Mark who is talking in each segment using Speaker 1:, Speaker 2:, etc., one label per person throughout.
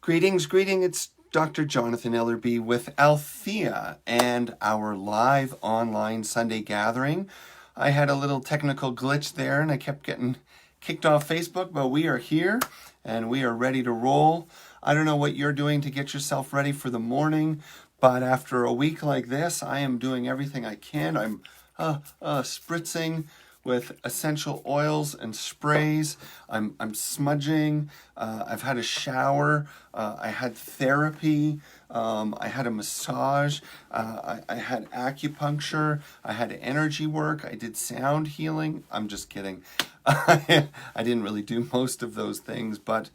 Speaker 1: Greetings. It's Dr. Jonathan Ellerby with Althea and our live online Sunday gathering. I had a little technical glitch there and I kept getting kicked off Facebook, but we are here and we are ready to roll. I don't know what you're doing to get yourself ready for the morning, but after a week like this, I am doing everything I can. I'm spritzing with essential oils and sprays. I'm smudging. I've had a shower. I had therapy. I had a massage. I had acupuncture. I had energy work. I did sound healing. I'm just kidding. I didn't really do most of those things, but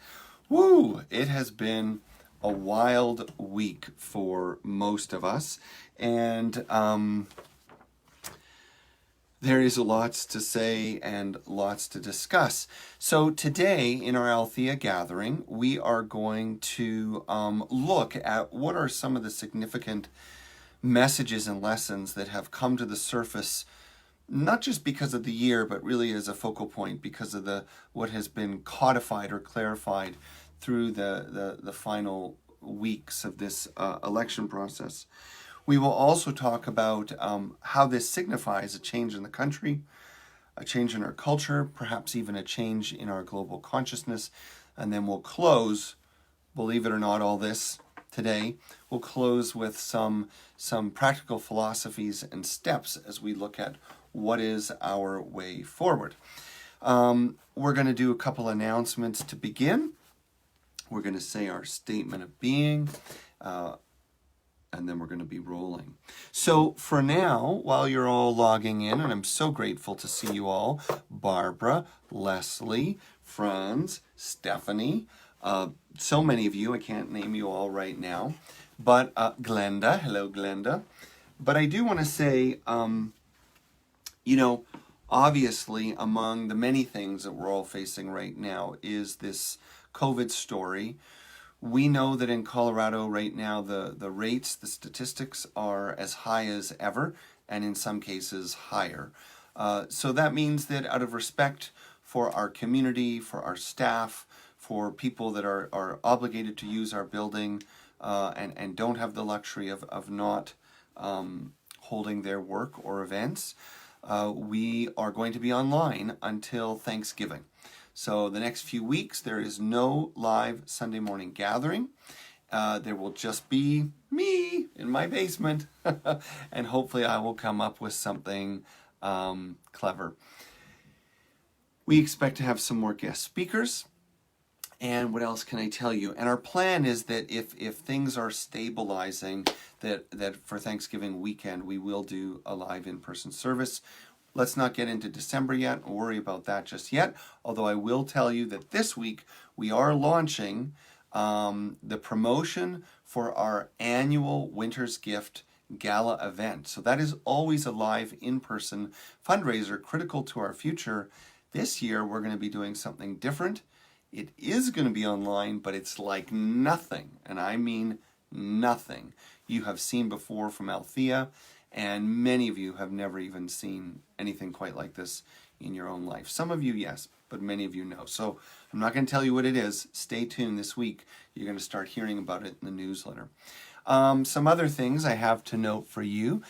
Speaker 1: woo, it has been a wild week for most of us. And there is lots to say and lots to discuss. So today in our Althea gathering, we are going to look at what are some of the significant messages and lessons that have come to the surface, not just because of the year, but really as a focal point because of what has been codified or clarified through the final weeks of this election process. We will also talk about how this signifies a change in the country, a change in our culture, perhaps even a change in our global consciousness. And then we'll close, believe it or not, all this today, we'll close with some practical philosophies and steps as we look at what is our way forward. We're going to do a couple announcements to begin. We're going to say our statement of being, and then we're going to be rolling. So for now, while you're all logging in, and I'm so grateful to see you all, Barbara, Leslie, Franz, Stephanie, so many of you, I can't name you all right now, but Glenda, hello Glenda. But I do want to say, obviously among the many things that we're all facing right now is this COVID story. We know that in Colorado right now, the rates, the statistics are as high as ever, and in some cases higher. So that means that out of respect for our community, for our staff, for people that are obligated to use our building and don't have the luxury of not holding their work or events, we are going to be online until Thanksgiving. So the next few weeks, there is no live Sunday morning gathering. There will just be me in my basement, and hopefully I will come up with something clever. We expect to have some more guest speakers. And what else can I tell you? And our plan is that if things are stabilizing, that for Thanksgiving weekend, we will do a live in-person service. Let's not get into December yet or worry about that just yet, although I will tell you that this week we are launching the promotion for our annual Winter's Gift Gala event. So that is always a live in-person fundraiser critical to our future. This year we're going to be doing something different. It is going to be online, but it's like nothing, and I mean nothing, you have seen before from Althea. And many of you have never even seen anything quite like this in your own life. Some of you, yes, but many of you know. So I'm not going to tell you what it is. Stay tuned this week. You're going to start hearing about it in the newsletter. Some other things I have to note for you.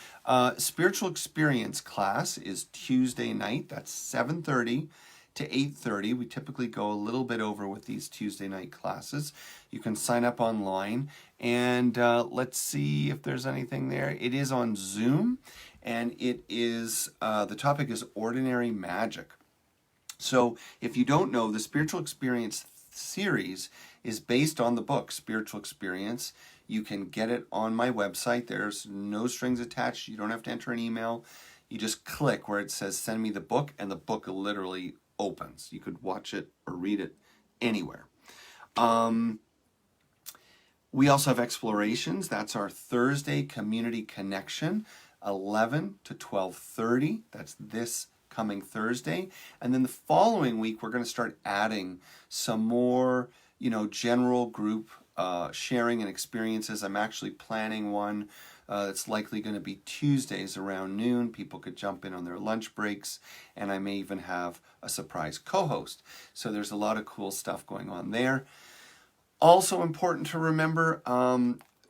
Speaker 1: Spiritual Experience class is Tuesday night. That's 7:30 to 8:30. We typically go a little bit over with these Tuesday night classes. You can sign up online, and let's see if there's anything there. It is on Zoom, and it is the topic is ordinary magic. So if you don't know, the Spiritual Experience series is based on the book Spiritual Experience. You can get it on my website. There's no strings attached. You don't have to enter an email. You just click where it says send me the book, and the book literally opens. You could watch it or read it anywhere. We also have Explorations. That's our Thursday community connection, 11 to 12:30. That's this coming Thursday. And then the following week, we're going to start adding some more, general group sharing and experiences. I'm actually planning one. It's likely going to be Tuesdays around noon. People could jump in on their lunch breaks, and I may even have a surprise co-host. So there's a lot of cool stuff going on there. Also important to remember,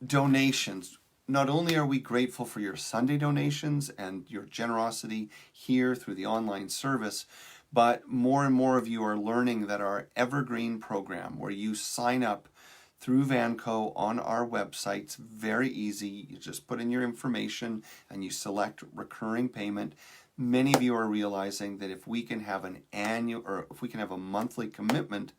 Speaker 1: donations. Not only are we grateful for your Sunday donations and your generosity here through the online service, but more and more of you are learning that our Evergreen program, where you sign up through Vanco on our website, it's very easy. You just put in your information and you select recurring payment. Many of you are realizing that if we can have an annual, or if we can have a monthly commitment,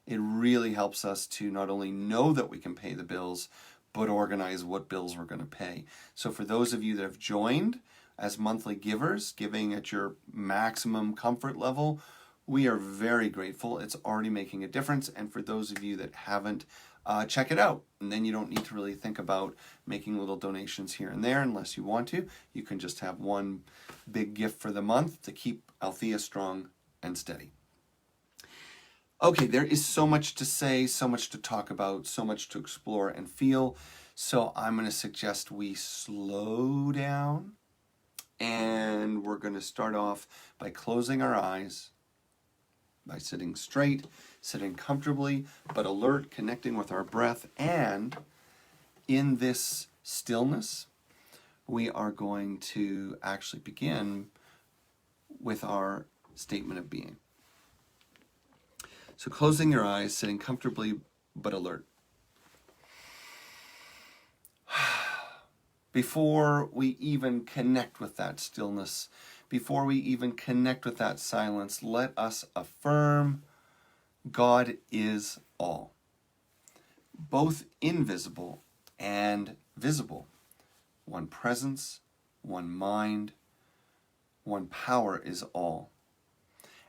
Speaker 1: it really helps us to not only know that we can pay the bills, but organize what bills we're going to pay. So for those of you that have joined as monthly givers, giving at your maximum comfort level, we are very grateful. It's already making a difference. And for those of you that haven't, check it out. And then you don't need to really think about making little donations here and there unless you want to. You can just have one big gift for the month to keep Althea strong and steady. Okay, there is so much to say, so much to talk about, so much to explore and feel. So I'm going to suggest we slow down, and we're going to start off by closing our eyes, by sitting straight, sitting comfortably, but alert, connecting with our breath. And in this stillness, we are going to actually begin with our statement of being. So closing your eyes, sitting comfortably but alert. Before we even connect with that stillness, before we even connect with that silence, let us affirm God is all, both invisible and visible. One presence, one mind, one power is all.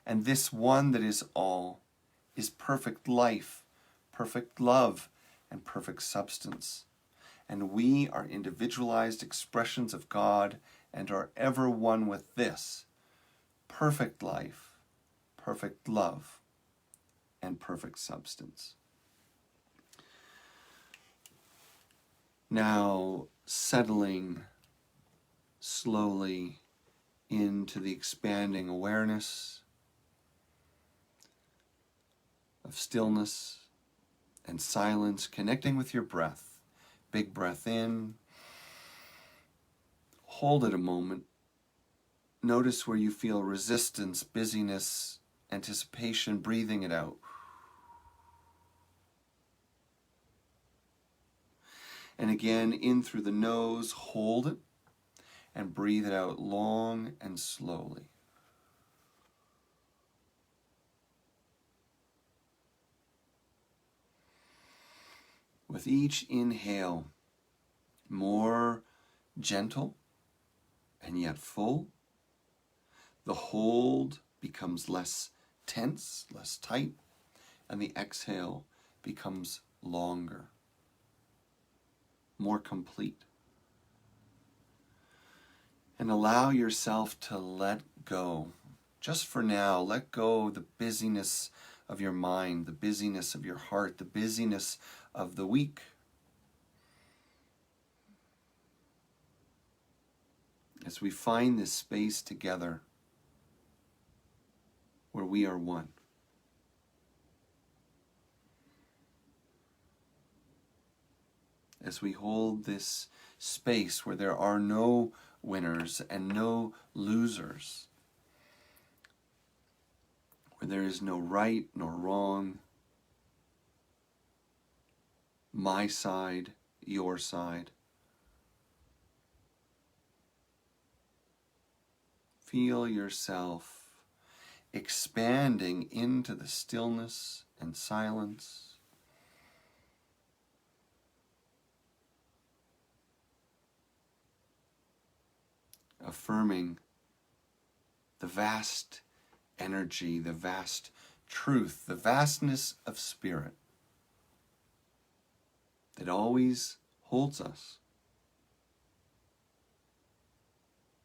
Speaker 1: And this one that is all is perfect life, perfect love, and perfect substance. And we are individualized expressions of God and are ever one with this perfect life, perfect love, and perfect substance. Now, settling slowly into the expanding awareness of stillness and silence, connecting with your breath. Big breath in. Hold it a moment. Notice where you feel resistance, busyness, anticipation, breathing it out. And again, in through the nose, hold it, and breathe it out long and slowly. With each inhale, more gentle and yet full, the hold becomes less tense, less tight, and the exhale becomes longer, more complete. And allow yourself to let go. Just for now, let go of the busyness of your mind, the busyness of your heart, the busyness of the week. As we find this space together where we are one. As we hold this space where there are no winners and no losers, where there is no right nor wrong, my side, your side. Feel yourself expanding into the stillness and silence. Affirming the vast energy, the vast truth, the vastness of spirit that always holds us,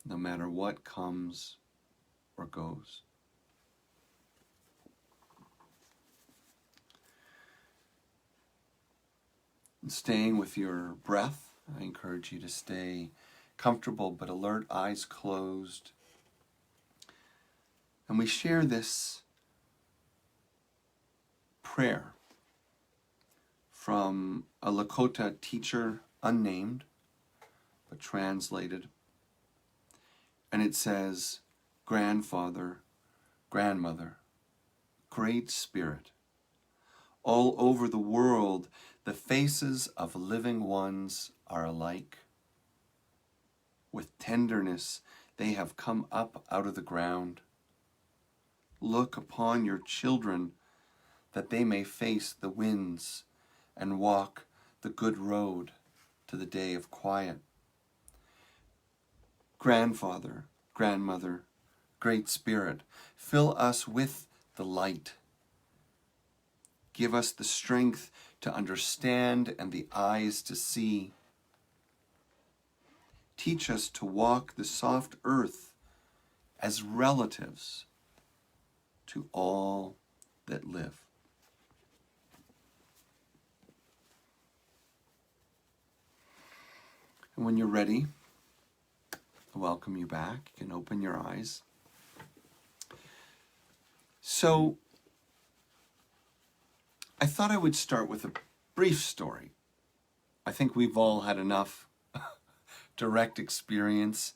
Speaker 1: no matter what comes or goes. And staying with your breath, I encourage you to stay comfortable but alert, eyes closed. And we share this prayer from a Lakota teacher, unnamed, but translated. And it says, grandfather, grandmother, Great Spirit. All over the world, the faces of living ones are alike. With tenderness, they have come up out of the ground. Look upon your children, that they may face the winds and walk the good road to the day of quiet. Grandfather, grandmother, Great Spirit, fill us with the light. Give us the strength to understand and the eyes to see. Teach us to walk the soft earth as relatives to all that live. And when you're ready, I welcome you back. You can open your eyes. So, I thought I would start with a brief story. I think we've all had enough direct experience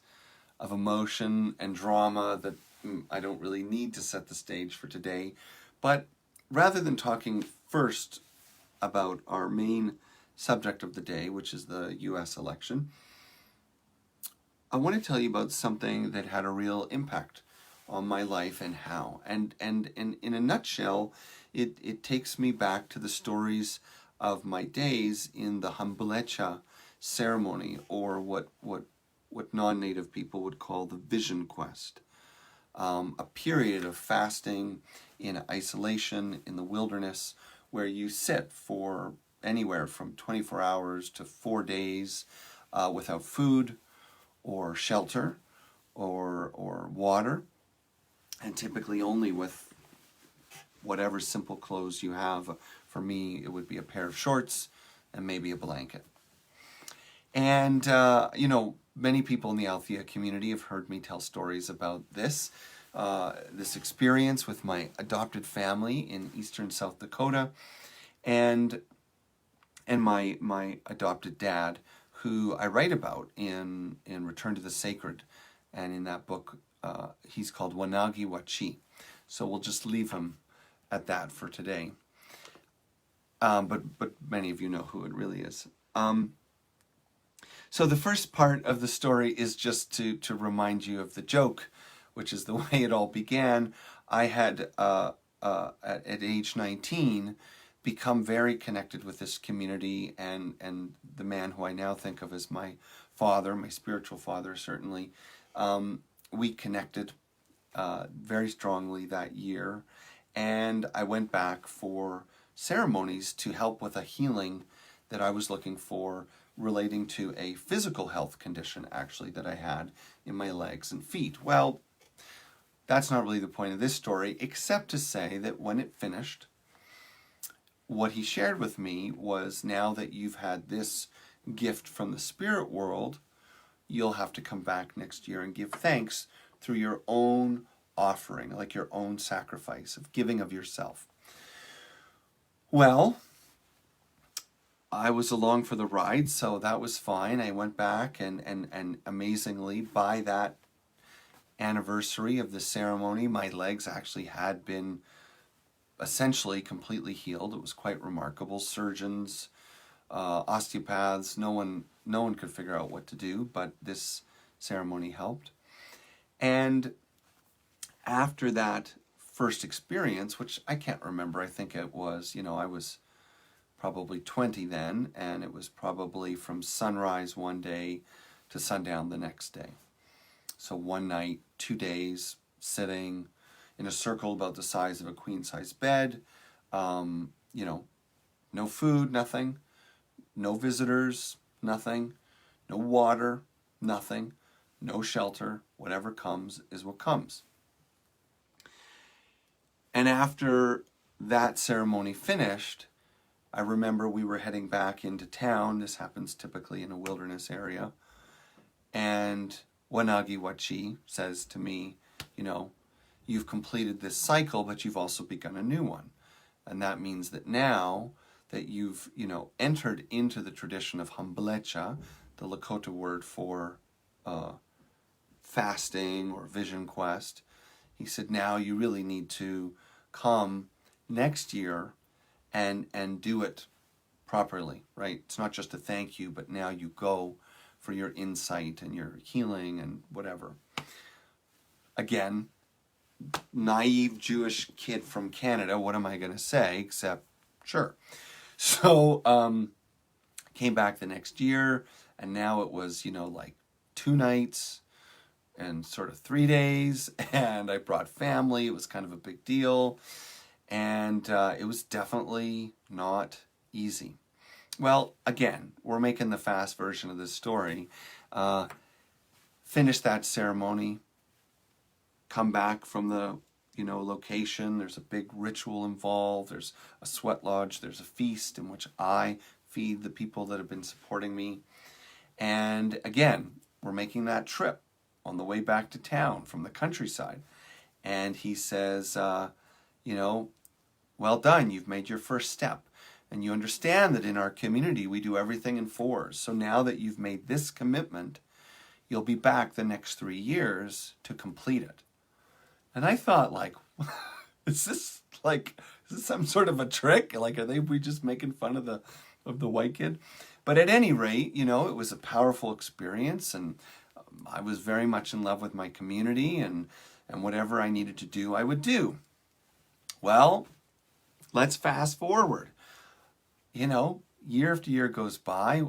Speaker 1: of emotion and drama that I don't really need to set the stage for today. But rather than talking first about our main subject of the day, which is the US election, I want to tell you about something that had a real impact on my life and how. And in a nutshell, it takes me back to the stories of my days in the Hamblecha ceremony, or what non-native people would call the vision quest. A period of fasting in isolation in the wilderness where you sit for anywhere from 24 hours to 4 days without food or shelter or water, and typically only with whatever simple clothes you have. For me, it would be a pair of shorts and maybe a blanket. And, many people in the Althea community have heard me tell stories about this experience with my adopted family in eastern South Dakota, and my adopted dad, who I write about in Return to the Sacred, and in that book, he's called Wanagi Wachi. So we'll just leave him at that for today. But many of you know who it really is. So the first part of the story is just to remind you of the joke, which is the way it all began. I had, at age 19, become very connected with this community, and the man who I now think of as my father, my spiritual father certainly, we connected very strongly that year. And I went back for ceremonies to help with a healing that I was looking for, relating to a physical health condition, actually, that I had in my legs and feet. Well, that's not really the point of this story, except to say that when it finished, what he shared with me was, now that you've had this gift from the spirit world, you'll have to come back next year and give thanks through your own offering, like your own sacrifice of giving of yourself. Well, I was along for the ride, so that was fine. I went back, and amazingly, by that anniversary of the ceremony, my legs actually had been essentially completely healed. It was quite remarkable. Surgeons, osteopaths, no one could figure out what to do, but this ceremony helped. And after that first experience, which I can't remember, I think it was, I was probably 20 then, and it was probably from sunrise one day to sundown the next day. So one night, 2 days, sitting in a circle about the size of a queen-size bed, no food, nothing, no visitors, nothing, no water, nothing, no shelter. Whatever comes is what comes. And after that ceremony finished, I remember we were heading back into town. This happens typically in a wilderness area. And Wanagi Wachi says to me, you've completed this cycle, but you've also begun a new one. And that means that now that you've, entered into the tradition of hamblecha, the Lakota word for fasting or vision quest. He said, now you really need to come next year and do it properly, right? It's not just a thank you, but now you go for your insight and your healing and whatever. Again, naive Jewish kid from Canada, what am I going to say except, sure. So, came back the next year, and now it was, like 2 nights and sort of 3 days, and I brought family. It was kind of a big deal, and it was definitely not easy. Well, again, we're making the fast version of this story. Finish that ceremony, come back from the location. There's a big ritual involved. There's a sweat lodge. There's a feast in which I feed the people that have been supporting me. And again, we're making that trip on the way back to town from the countryside. And he says, well done. You've made your first step. And you understand that in our community, we do everything in 4s. So now that you've made this commitment, you'll be back the next 3 years to complete it. And I thought, is this some sort of a trick? Are we just making fun of the white kid? But at any rate, it was a powerful experience, and I was very much in love with my community, and whatever I needed to do, I would do. Well, let's fast forward. Year after year goes by.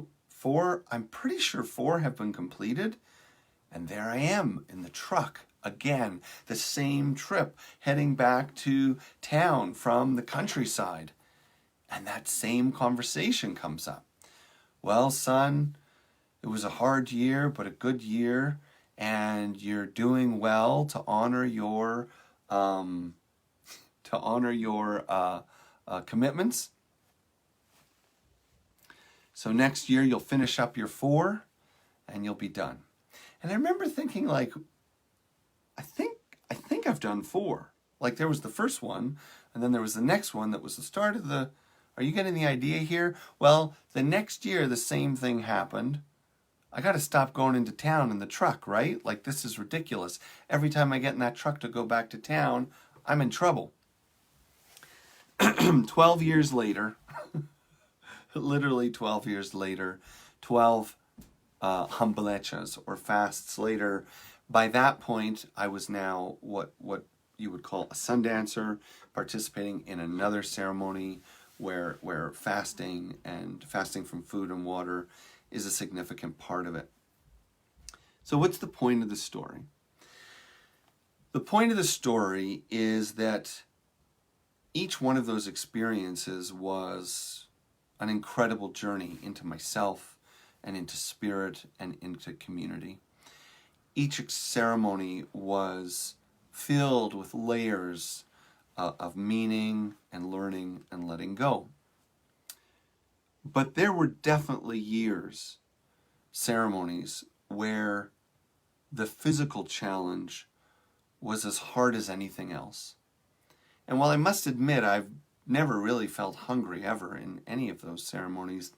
Speaker 1: I'm pretty sure 4 have been completed, and there I am in the truck. Again, the same trip, heading back to town from the countryside. And that same conversation comes up. Well, son, it was a hard year, but a good year, and you're doing well to honor your commitments. So next year you'll finish up your 4, and you'll be done. And I remember thinking, I think I've done 4. There was the first one, and then there was the next one that was the start of the... Are you getting the idea here? Well, the next year, the same thing happened. I got to stop going into town in the truck, right? This is ridiculous. Every time I get in that truck to go back to town, I'm in trouble. 12 years later, literally 12 years later, 12 hamblechas, or fasts later. By that point, I was now what you would call a sun dancer, participating in another ceremony where fasting from food and water is a significant part of it. So what's the point of the story? The point of the story is that each one of those experiences was an incredible journey into myself and into spirit and into community. Each ceremony was filled with layers of meaning and learning and letting go. But there were definitely ceremonies, where the physical challenge was as hard as anything else. And while I must admit I've never really felt hungry ever in any of those ceremonies,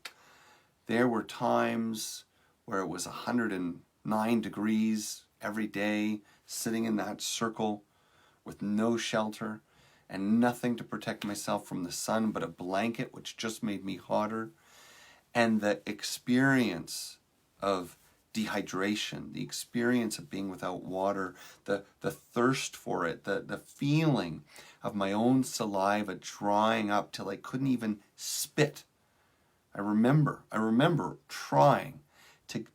Speaker 1: there were times where it was 109 degrees every day, sitting in that circle with no shelter and nothing to protect myself from the sun but a blanket, which just made me hotter. And the experience of dehydration, the experience of being without water, the thirst for it, the feeling of my own saliva drying up till I couldn't even spit. I remember trying to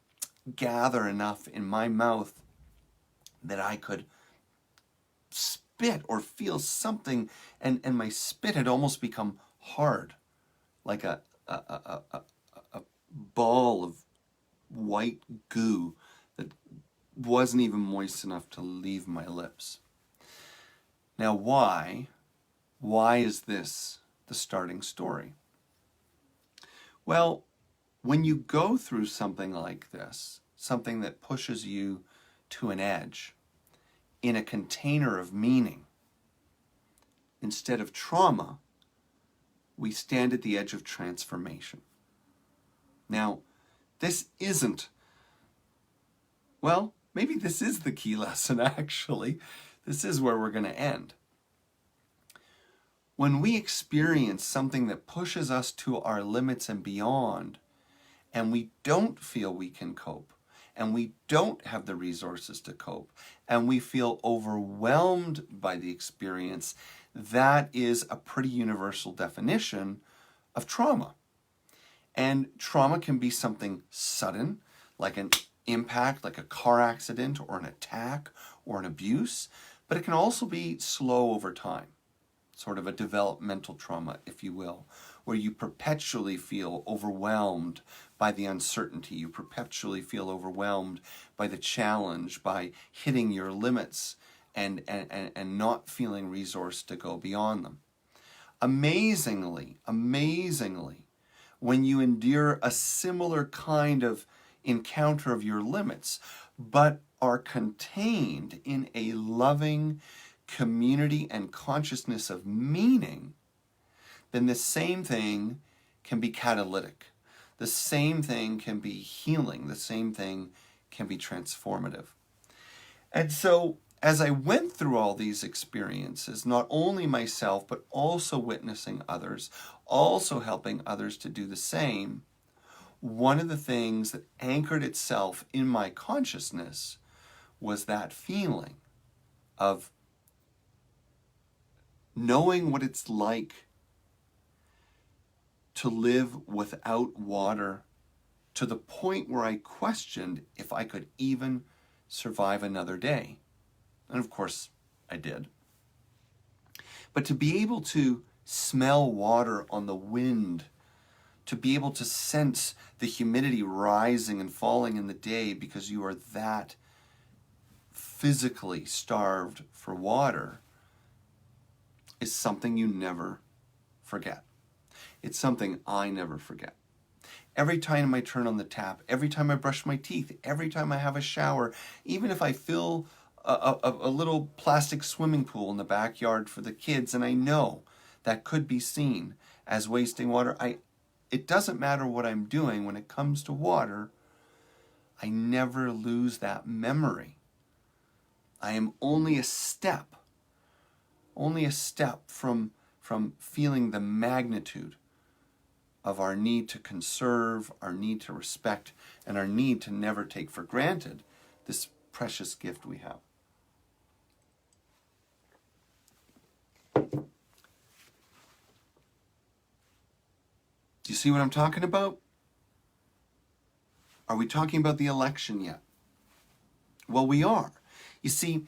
Speaker 1: gather enough in my mouth that I could spit or feel something, and my spit had almost become hard, like a ball of white goo that wasn't even moist enough to leave my lips. Now, why is this the starting story? Well, when you go through something like this, something that pushes you to an edge, in a container of meaning, instead of trauma, we stand at the edge of transformation. Now, this isn't, well, maybe this is the key lesson, actually. This is where we're going to end. When we experience something that pushes us to our limits and beyond, and we don't feel we can cope, and we don't have the resources to cope, and we feel overwhelmed by the experience, that is a pretty universal definition of trauma. And trauma can be something sudden, like an impact, like a car accident or an attack or an abuse, but it can also be slow over time, sort of a developmental trauma, if you will, where you perpetually feel overwhelmed by the uncertainty. You perpetually feel overwhelmed by the challenge, by hitting your limits and not feeling resourced to go beyond them. Amazingly, when you endure a similar kind of encounter of your limits, but are contained in a loving community and consciousness of meaning, then the same thing can be catalytic. The same thing can be healing. The same thing can be transformative. And so, as I went through all these experiences, not only myself, but also witnessing others, also helping others to do the same, one of the things that anchored itself in my consciousness was that feeling of knowing what it's like to live without water, to the point where I questioned if I could even survive another day. And of course, I did. But to be able to smell water on the wind, to be able to sense the humidity rising and falling in the day because you are that physically starved for water, is something you never forget. It's something I never forget. Every time I turn on the tap, every time I brush my teeth, every time I have a shower, even if I fill a little plastic swimming pool in the backyard for the kids, and I know that could be seen as wasting water, it doesn't matter what I'm doing when it comes to water, I never lose that memory. I am only a step from feeling the magnitude of our need to conserve, our need to respect, and our need to never take for granted this precious gift we have. Do you see what I'm talking about? Are we talking about the election yet? Well, we are. You see,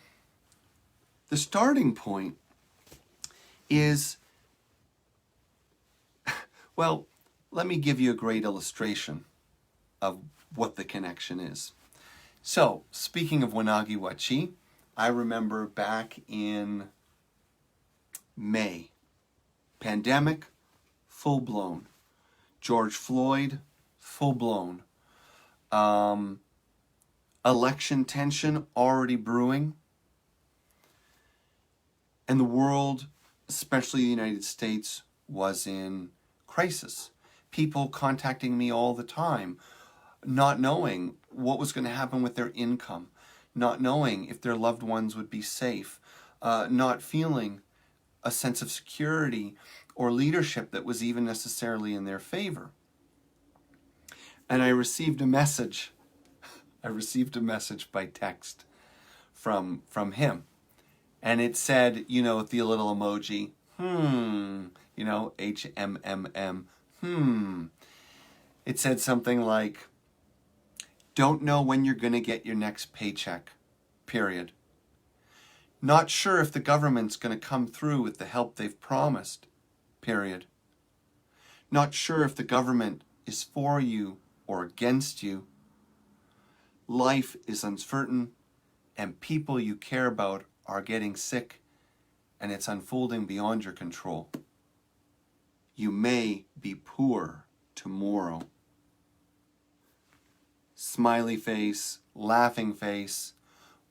Speaker 1: the starting point is, well, let me give you a great illustration of what the connection is. So, speaking of Wanagi Wachi, I remember back in May, pandemic, full-blown. George Floyd, full-blown. Election tension already brewing. And the world, especially the United States, was in crisis. People contacting me all the time, not knowing what was going to happen with their income, not knowing if their loved ones would be safe, not feeling a sense of security or leadership that was even necessarily in their favor. And I received a message. I received a message by text from him. And it said, with the little emoji, HMMM, It said something like, don't know when you're going to get your next paycheck, period. Not sure if the government's going to come through with the help they've promised, period. Not sure if the government is for you or against you. Life is uncertain, and people you care about are getting sick, and it's unfolding beyond your control. You may be poor tomorrow. Smiley face, laughing face.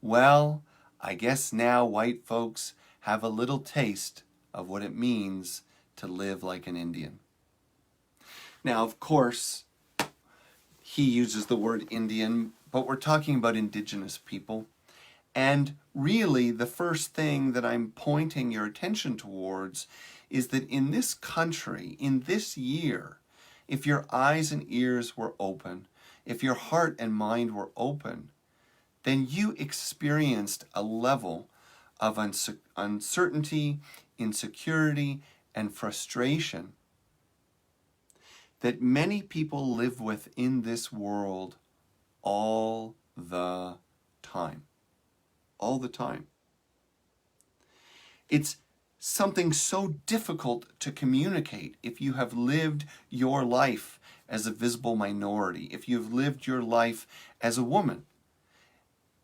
Speaker 1: Well, I guess now white folks have a little taste of what it means to live like an Indian. Now, of course, he uses the word Indian, but we're talking about indigenous people. And really, the first thing that I'm pointing your attention towards is that in this country, in this year, if your eyes and ears were open, if your heart and mind were open, then you experienced a level of uncertainty, insecurity, and frustration that many people live with in this world all the time. All the time. It's something so difficult to communicate if you have lived your life as a visible minority, if you've lived your life as a woman,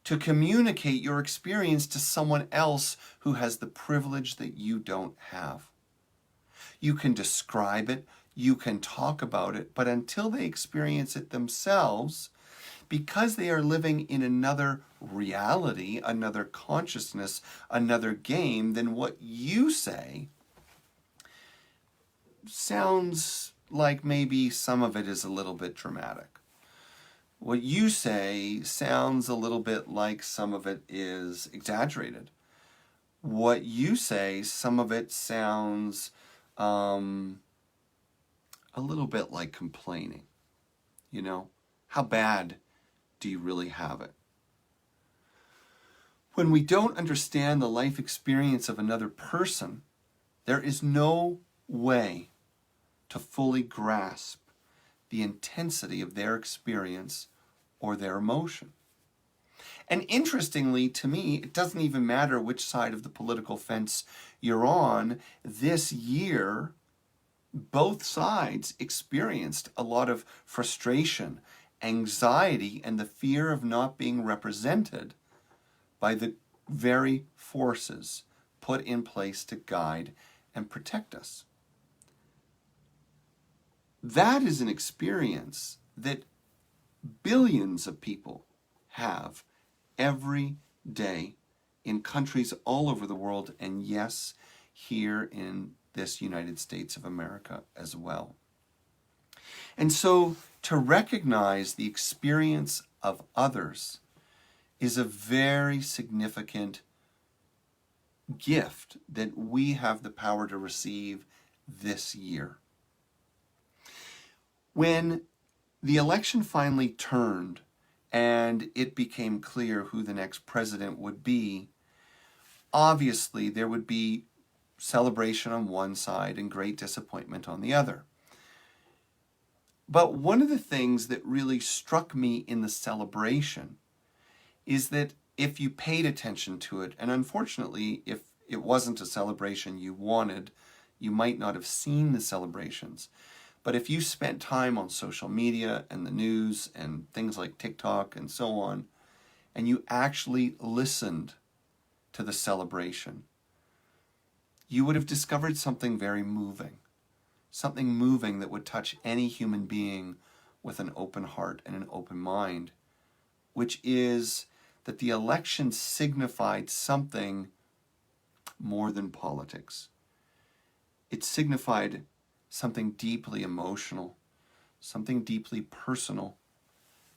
Speaker 1: to communicate your experience to someone else who has the privilege that you don't have. You can describe it, you can talk about it, but until they experience it themselves, because they are living in another reality, another consciousness, another game, then what you say sounds like maybe some of it is a little bit dramatic. What you say sounds a little bit like some of it is exaggerated. What you say, some of it sounds a little bit like complaining. You know, how bad do you really have it? When we don't understand the life experience of another person, there is no way to fully grasp the intensity of their experience or their emotion. And interestingly, to me, it doesn't even matter which side of the political fence you're on. This year, both sides experienced a lot of frustration, anxiety, and the fear of not being represented by the very forces put in place to guide and protect us. That is an experience that billions of people have every day in countries all over the world, and yes, here in this United States of America as well. And so to recognize the experience of others is a very significant gift that we have the power to receive this year. When the election finally turned and it became clear who the next president would be, obviously there would be celebration on one side and great disappointment on the other. But one of the things that really struck me in the celebration is that if you paid attention to it, and unfortunately, if it wasn't a celebration you wanted, you might not have seen the celebrations. But if you spent time on social media and the news and things like TikTok and so on, and you actually listened to the celebration, you would have discovered something very moving. Something moving that would touch any human being with an open heart and an open mind, which is that the election signified something more than politics. It signified something deeply emotional, something deeply personal,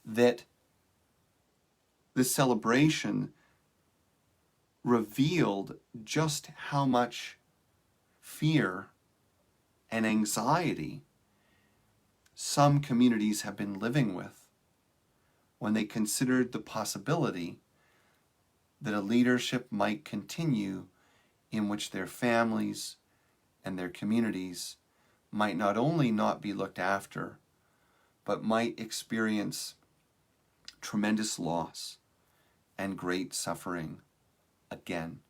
Speaker 1: that the celebration revealed just how much fear and anxiety some communities have been living with when they considered the possibility that a leadership might continue in which their families and their communities might not only not be looked after, but might experience tremendous loss and great suffering again.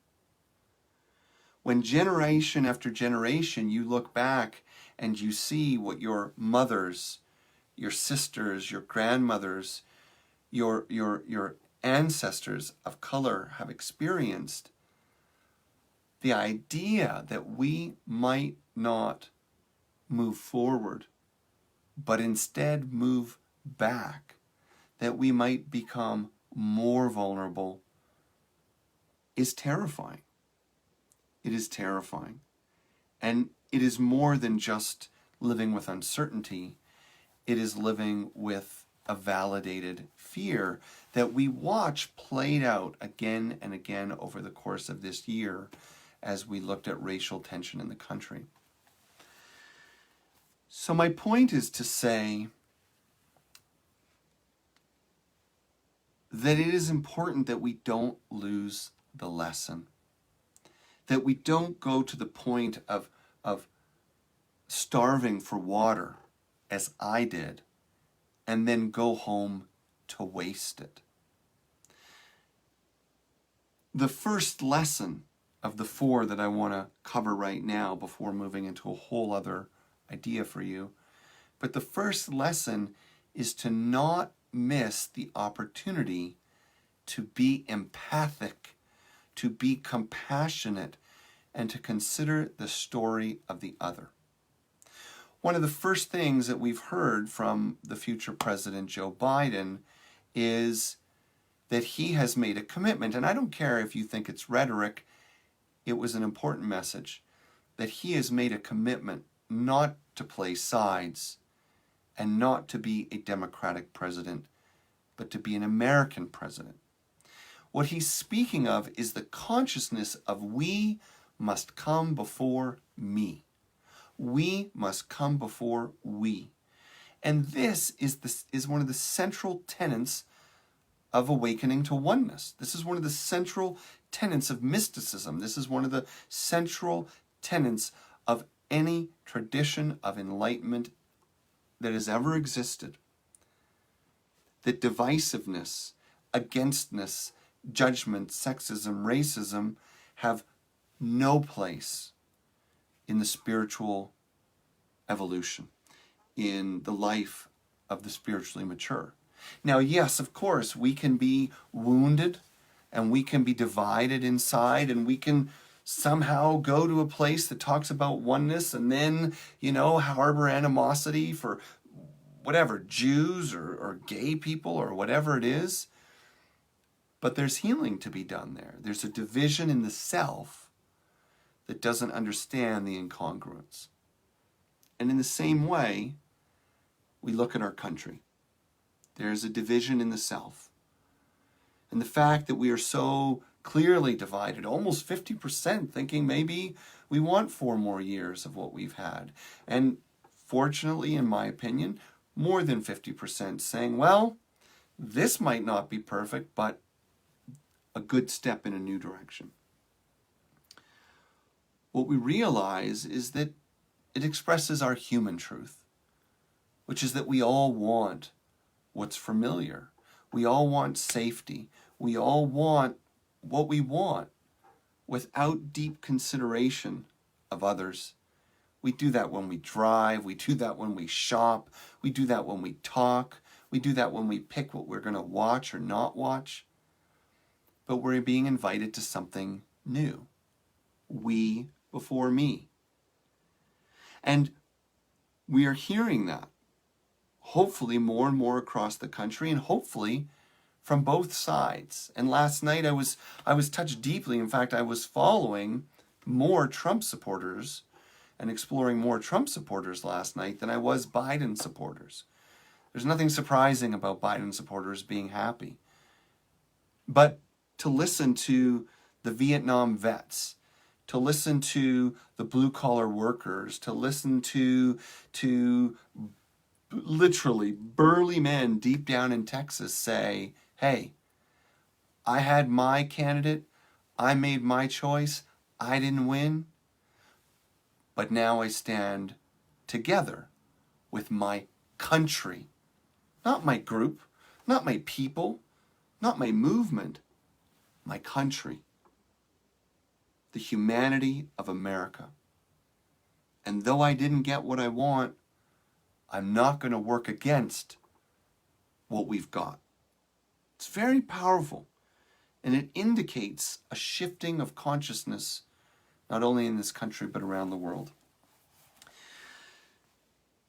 Speaker 1: When generation after generation you look back and you see what your mothers, your sisters, your grandmothers, your ancestors of color have experienced, the idea that we might not move forward, but instead move back, that we might become more vulnerable, is terrifying. It is terrifying. And it is more than just living with uncertainty. It is living with a validated fear that we watch played out again and again over the course of this year as we looked at racial tension in the country. So my point is to say that it is important that we don't lose the lesson, that we don't go to the point of starving for water, as I did, and then go home to waste it. The first lesson of the 4 that I want to cover right now before moving into a whole other idea for you, but the first lesson is to not miss the opportunity to be empathic, to be compassionate, and to consider the story of the other. One of the first things that we've heard from the future President Joe Biden is that he has made a commitment, and I don't care if you think it's rhetoric, it was an important message, that he has made a commitment not to play sides and not to be a Democratic president, but to be an American president. What he's speaking of is the consciousness of we must come before me. We must come before we. And this is one of the central tenets of awakening to oneness. This is one of the central tenets of mysticism. This is one of the central tenets of any tradition of enlightenment that has ever existed. That divisiveness, againstness, judgment, sexism, racism have no place in the spiritual evolution, in the life of the spiritually mature. Now, yes, of course, we can be wounded and we can be divided inside and we can somehow go to a place that talks about oneness and then, harbor animosity for whatever, Jews or gay people or whatever it is. But there's healing to be done there. There's a division in the self that doesn't understand the incongruence. And in the same way, we look at our country. There's a division in the self. And the fact that we are so clearly divided, almost 50% thinking maybe we want 4 more years of what we've had. And fortunately, in my opinion, more than 50% saying, well, this might not be perfect, but a good step in a new direction. What we realize is that it expresses our human truth, which is that we all want what's familiar. We all want safety. We all want what we want without deep consideration of others. We do that when we drive. We do that when we shop. We do that when we talk. We do that when we pick what we're going to watch or not watch. But we're being invited to something new. We before me. And we are hearing that, hopefully more and more across the country, and hopefully from both sides. And last night I was touched deeply. In fact, I was following more Trump supporters and exploring more Trump supporters last night than I was Biden supporters. There's nothing surprising about Biden supporters being happy. But to listen to the Vietnam vets, to listen to the blue-collar workers, to listen to literally burly men deep down in Texas say, hey, I had my candidate, I made my choice, I didn't win, but now I stand together with my country, not my group, not my people, not my movement, my country. The humanity of America. And though I didn't get what I want, I'm not going to work against what we've got. It's very powerful. And it indicates a shifting of consciousness, not only in this country, but around the world.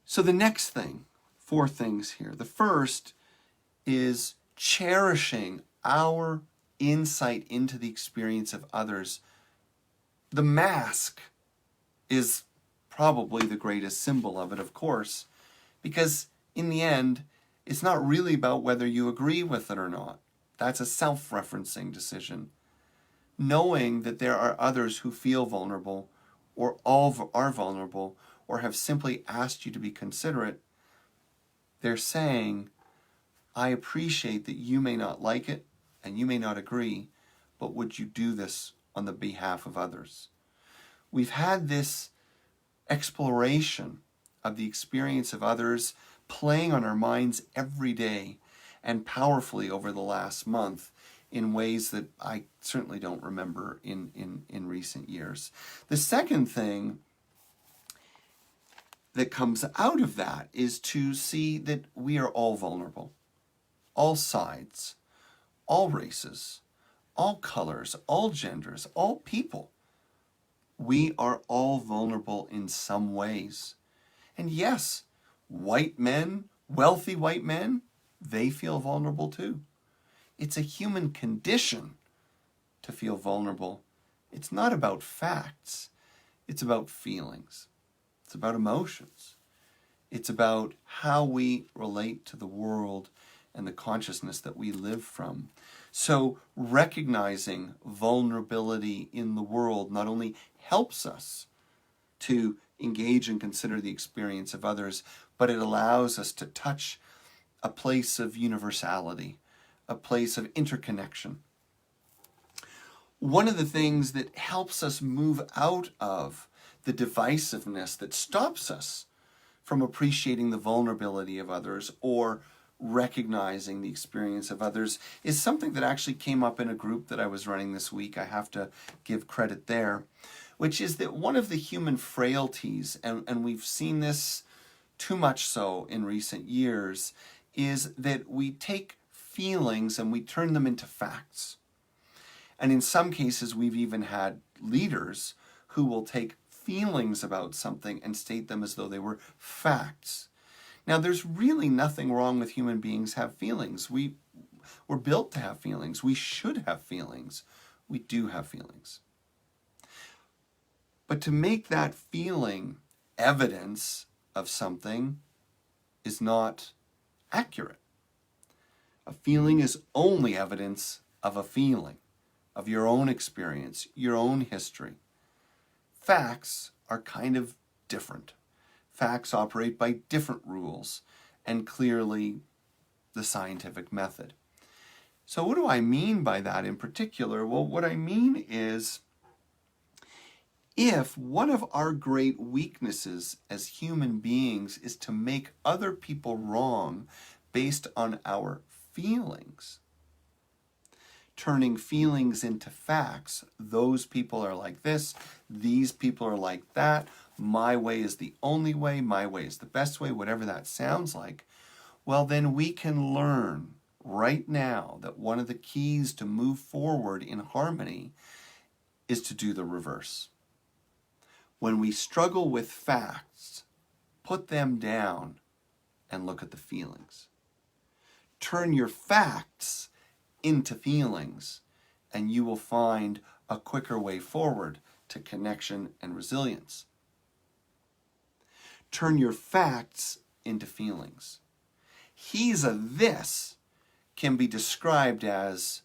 Speaker 1: So the next thing, 4 things here. The first is cherishing our insight into the experience of others. The mask is probably the greatest symbol of it, of course, because in the end, it's not really about whether you agree with it or not. That's a self-referencing decision. Knowing that there are others who feel vulnerable, or all are vulnerable, or have simply asked you to be considerate, they're saying, I appreciate that you may not like it, and you may not agree, but would you do this on the behalf of others? We've had this exploration of the experience of others playing on our minds every day and powerfully over the last month in ways that I certainly don't remember in recent years. The second thing that comes out of that is to see that we are all vulnerable. All sides, all races, all colors, all genders, all people. We are all vulnerable in some ways. And yes, white men, wealthy white men, they feel vulnerable too. It's a human condition to feel vulnerable. It's not about facts. It's about feelings. It's about emotions. It's about how we relate to the world and the consciousness that we live from. So recognizing vulnerability in the world not only helps us to engage and consider the experience of others, but it allows us to touch a place of universality, a place of interconnection. One of the things that helps us move out of the divisiveness that stops us from appreciating the vulnerability of others or recognizing the experience of others is something that actually came up in a group that I was running this week. I have to give credit there, which is that one of the human frailties, and we've seen this too much so in recent years, is that we take feelings and we turn them into facts. And in some cases, we've even had leaders who will take feelings about something and state them as though they were facts. Now, there's really nothing wrong with human beings have feelings. We're built to have feelings. We should have feelings. We do have feelings. But to make that feeling evidence of something is not accurate. A feeling is only evidence of a feeling, of your own experience, your own history. Facts are kind of different. Facts operate by different rules, and clearly the scientific method. So what do I mean by that in particular? Well, what I mean is, if one of our great weaknesses as human beings is to make other people wrong based on our feelings, turning feelings into facts, those people are like this, these people are like that, my way is the only way, my way is the best way, whatever that sounds like, well, then we can learn right now that one of the keys to move forward in harmony is to do the reverse. When we struggle with facts, put them down and look at the feelings. Turn your facts into feelings, and you will find a quicker way forward to connection and resilience. Turn your facts into feelings. He's a this can be described as,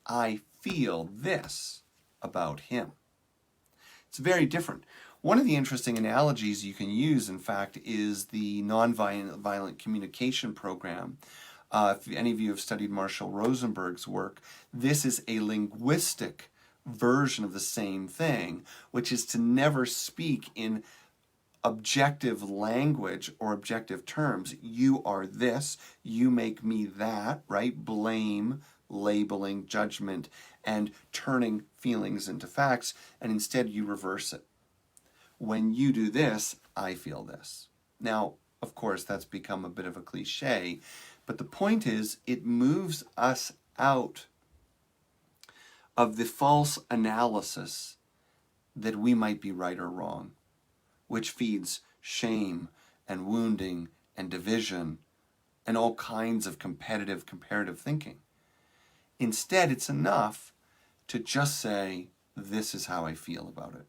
Speaker 1: I feel this about him. It's very different. One of the interesting analogies you can use, in fact, is the nonviolent communication program. If any of you have studied Marshall Rosenberg's work, this is a linguistic version of the same thing, which is to never speak in objective language or objective terms. You are this, you make me that, right? Blame, labeling, judgment, and turning feelings into facts, and instead you reverse it. When you do this, I feel this. Now, of course, that's become a bit of a cliche, but the point is, it moves us out of the false analysis that we might be right or wrong, which feeds shame and wounding and division and all kinds of comparative thinking. Instead, it's enough to just say, this is how I feel about it.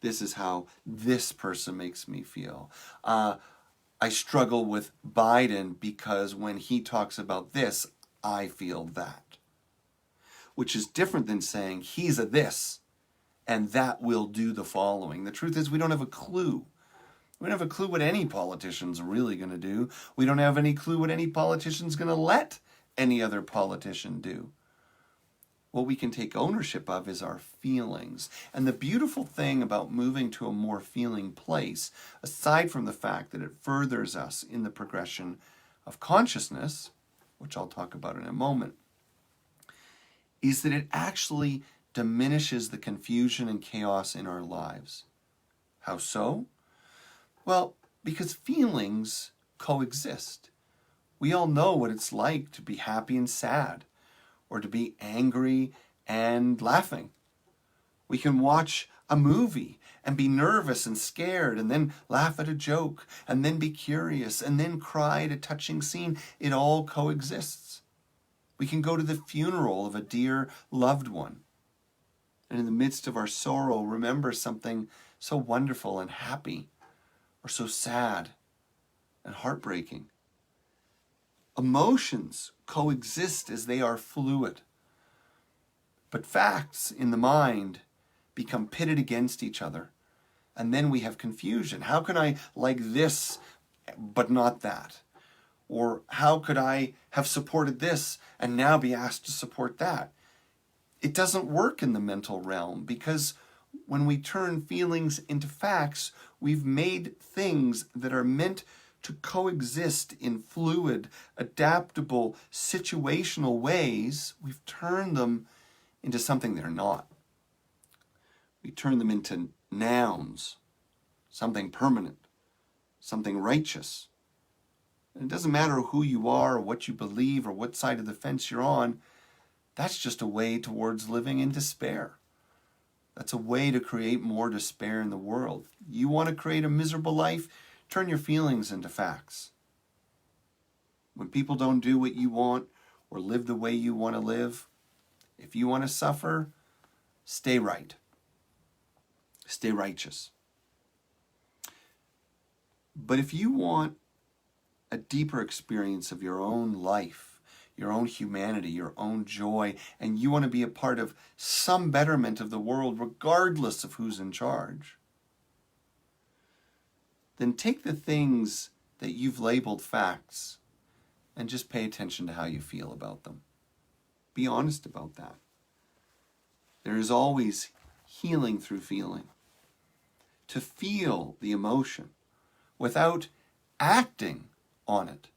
Speaker 1: This is how this person makes me feel. I struggle with Biden because when he talks about this, I feel that. Which is different than saying he's a this and that will do the following. The truth is we don't have a clue. We don't have a clue what any politician's really going to do. We don't have any clue what any politician's going to let any other politician do. What we can take ownership of is our feelings. And the beautiful thing about moving to a more feeling place, aside from the fact that it furthers us in the progression of consciousness, which I'll talk about in a moment, is that it actually diminishes the confusion and chaos in our lives. How so? Well, because feelings coexist. We all know what it's like to be happy and sad, or to be angry and laughing. We can watch a movie and be nervous and scared, and then laugh at a joke, and then be curious, and then cry at a touching scene. It all coexists. We can go to the funeral of a dear loved one, and in the midst of our sorrow, remember something so wonderful and happy, or so sad and heartbreaking. Emotions coexist as they are fluid. But facts in the mind become pitted against each other. And then we have confusion. How can I like this but not that? Or how could I have supported this and now be asked to support that? It doesn't work in the mental realm, because when we turn feelings into facts, we've made things that are meant to coexist in fluid, adaptable, situational ways, we've turned them into something they're not. We turn them into nouns, something permanent, something righteous. And it doesn't matter who you are or what you believe or what side of the fence you're on, that's just a way towards living in despair. That's a way to create more despair in the world. You want to create a miserable life? Turn your feelings into facts. When people don't do what you want or live the way you want to live, if you want to suffer, stay right. Stay righteous. But if you want a deeper experience of your own life, your own humanity, your own joy, and you want to be a part of some betterment of the world, regardless of who's in charge, then take the things that you've labeled facts and just pay attention to how you feel about them. Be honest about that. There is always healing through feeling. To feel the emotion without acting on it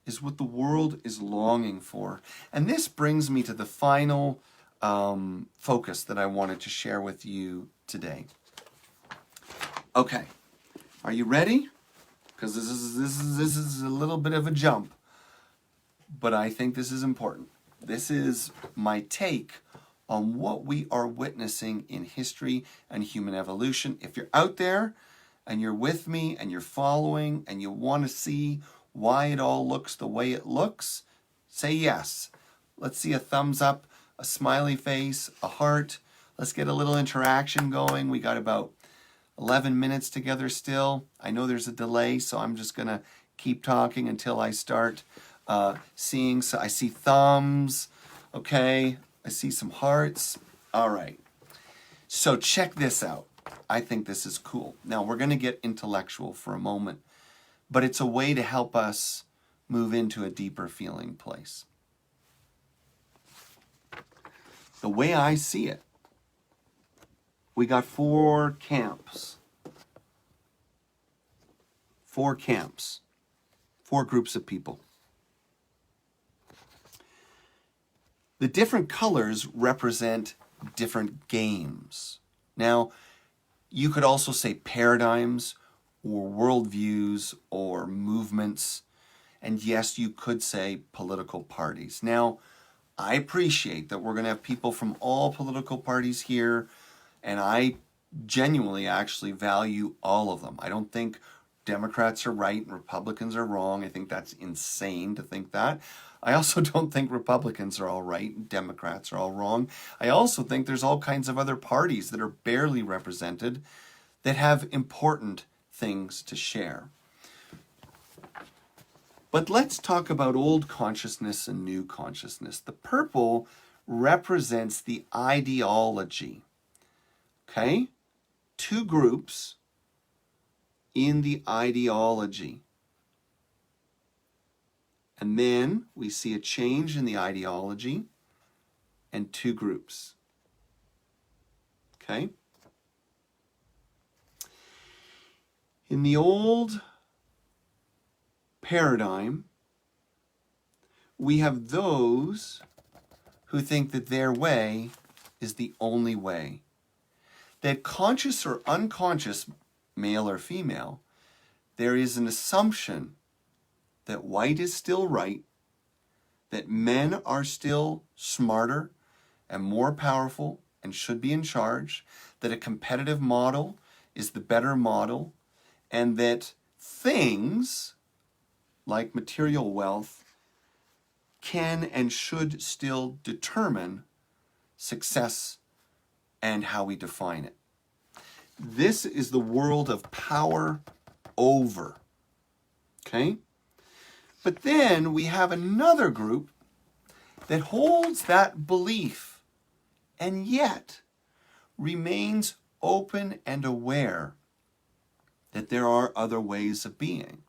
Speaker 1: is what the world is longing for. And this brings me to the final focus that I wanted to share with you today. Okay. Are you ready? Because this is a little bit of a jump, but I think this is important. This is my take on what we are witnessing in history and human evolution. If you're out there and you're with me and you're following and you want to see why it all looks the way it looks, say yes. Let's see a thumbs up, a smiley face, a heart. Let's get a little interaction going. We got about 11 minutes together still. I know there's a delay, so I'm just going to keep talking until I start seeing. So I see thumbs. Okay. I see some hearts. All right. So check this out. I think this is cool. Now, we're going to get intellectual for a moment, but it's a way to help us move into a deeper feeling place. The way I see it, we got 4 camps. 4 camps. 4 groups of people. The different colors represent different games. Now, you could also say paradigms or worldviews or movements. And yes, you could say political parties. Now, I appreciate that we're going to have people from all political parties here, and I genuinely actually value all of them. I don't think Democrats are right and Republicans are wrong. I think that's insane to think that. I also don't think Republicans are all right and Democrats are all wrong. I also think there's all kinds of other parties that are barely represented. that have important things to share. But let's talk about old consciousness and new consciousness. The purple represents the ideology. Okay? Two groups in the ideology. And then we see a change in the ideology and two groups. Okay? In the old paradigm, we have those who think that their way is the only way. That conscious or unconscious, male or female, there is an assumption that white is still right, that men are still smarter and more powerful and should be in charge, that a competitive model is the better model, and that things like material wealth can and should still determine success and how we define it. This is the world of power over. Okay? But then we have another group that holds that belief and yet remains open and aware that there are other ways of being,